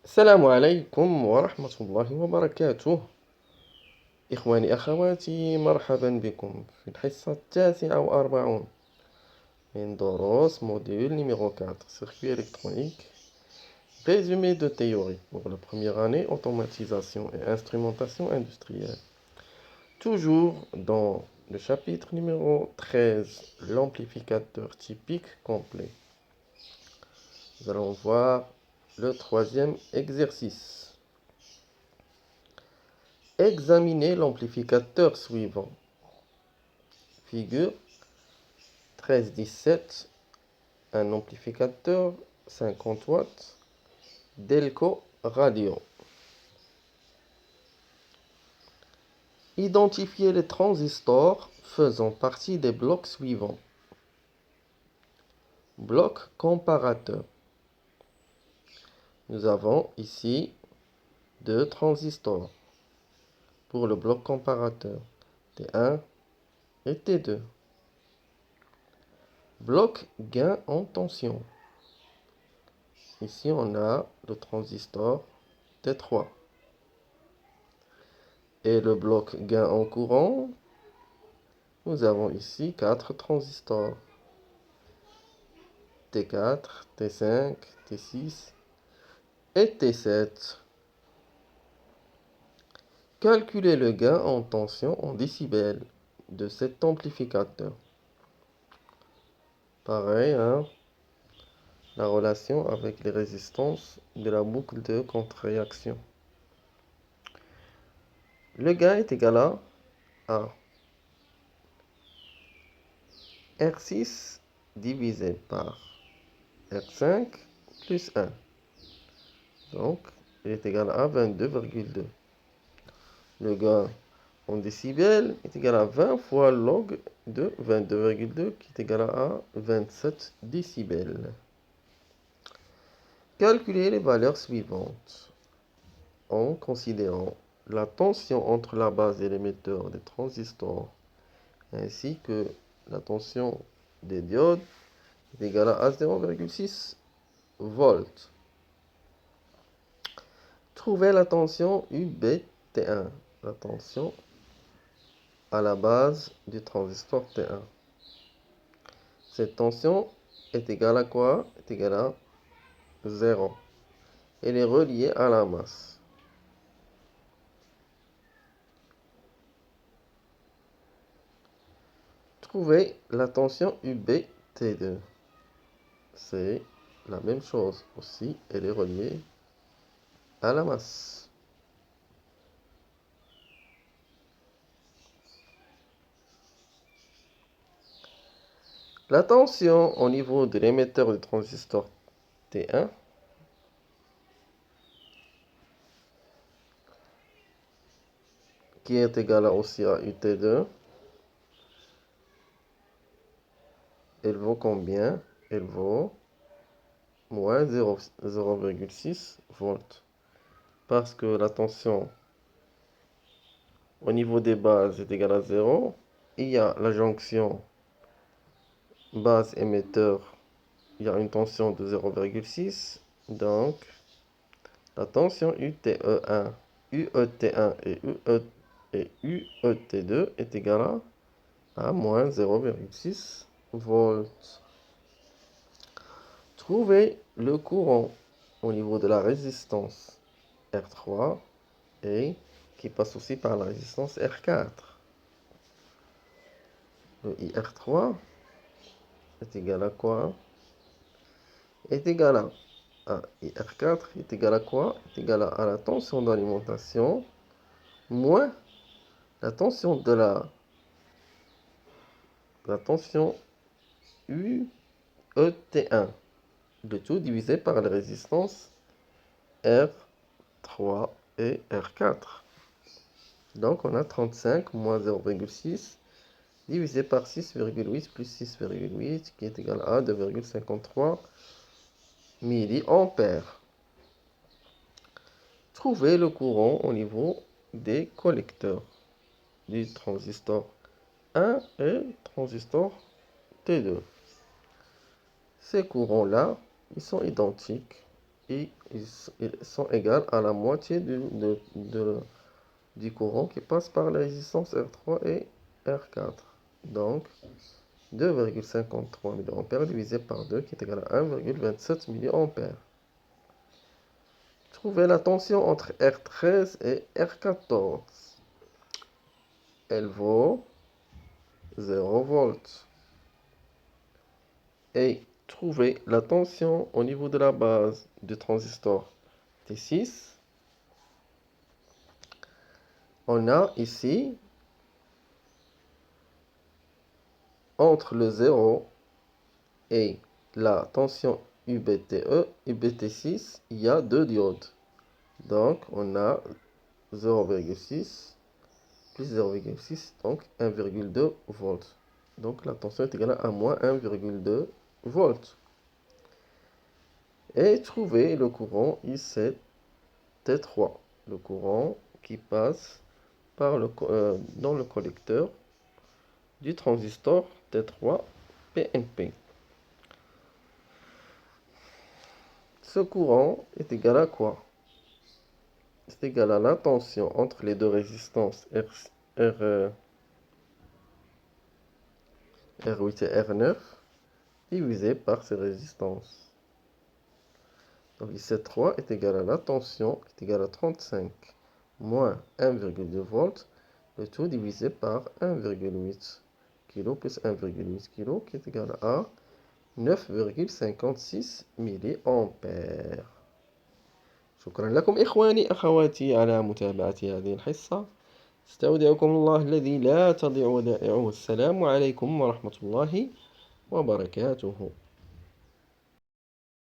السلام عليكم ورحمة الله وبركاته. إخواني أخواتي، مرحبا بكم في الحصة 49 من دروس موديول numéro 4 circuit électronique résumé de théorie pour la première année automatisation et instrumentation industrielle. Toujours dans le chapitre numéro 13, l'amplificateur typique complet. Nous allons voir le troisième exercice. Examinez l'amplificateur suivant. Figure 13-17, un amplificateur 50 watts Delco Radio. Identifiez les transistors faisant partie des blocs suivants. Bloc comparateur. Nous avons ici deux transistors pour le bloc comparateur, T1 et T2. Bloc gain en tension. Ici, on a le transistor T3. Et le bloc gain en courant, nous avons ici 4 transistors. T4, T5, T6 et T7. Calculez le gain en tension en décibels de cet amplificateur. Pareil, la relation avec les résistances de la boucle de contre-réaction. Le gain est égal à R6 divisé par R5 plus 1. Donc, il est égal à 22,2. Le gain en décibels est égal à 20 fois log de 22,2 qui est égal à 27 décibels. Calculez les valeurs suivantes en considérant la tension entre la base et l'émetteur des transistors ainsi que la tension des diodes est égale à 0,6 volts. Trouvez la tension UBT1, la tension à la base du transistor T1. Cette tension est égale à quoi? Est égale à 0. Elle est reliée à la masse. Trouvez la tension UBT2. C'est la même chose aussi, elle est reliée à la masse. La tension au niveau de l'émetteur du transistor T1 qui est égale aussi à UT2, elle vaut combien? Elle vaut moins 0,6 volts. Parce que la tension au niveau des bases est égale à 0. Il y a la jonction base émetteur, il y a une tension de 0,6. Donc, la tension UTE1 et UET2 est égale à moins 0,6 volts. Trouvez le courant au niveau de la résistance R3 et qui passe aussi par la résistance R4. Le IR3 est égal à quoi? Est égal à IR4 est égal à quoi? Est égal à la tension d'alimentation moins la tension de la tension UET1. Le tout divisé par la résistance R3 et R4. Donc on a 35 moins 0,6 divisé par 6,8 plus 6,8 qui est égal à 2,53 milliampères. Trouvez le courant au niveau des collecteurs du transistor 1 et transistor T2. Ces courants-là, ils sont identiques. ils sont égales à la moitié du courant qui passe par les résistances R3 et R4. Donc, 2,53 mA divisé par 2 qui est égal à 1,27 mA. Trouvez la tension entre R13 et R14. Elle vaut 0 volts. Et trouver la tension au niveau de la base du transistor T6. On a ici, entre le 0 et la tension UBT6, il y a deux diodes. Donc, on a 0,6 plus 0,6, donc 1,2 volts. Donc, la tension est égale à moins 1,2 volts. Et trouver le courant IC T3, le courant qui passe dans le collecteur du transistor T3 PNP. Ce courant est égal à quoi? C'est égal à la tension entre les deux résistances R8 et R9 divisé par ces résistances. Donc IC3 est égal à la tension qui est égale à 35 moins 1,2 volts, le tout divisé par 1,8 kg plus 1,8 kg qui est égal à 9,56 milliampères. شكرا لكم إخواني أخواتي على متابعة هذه الحصة. استودعكم الله الذي لا تضيع ودائعه. السلام عليكم ورحمة الله وبركاته.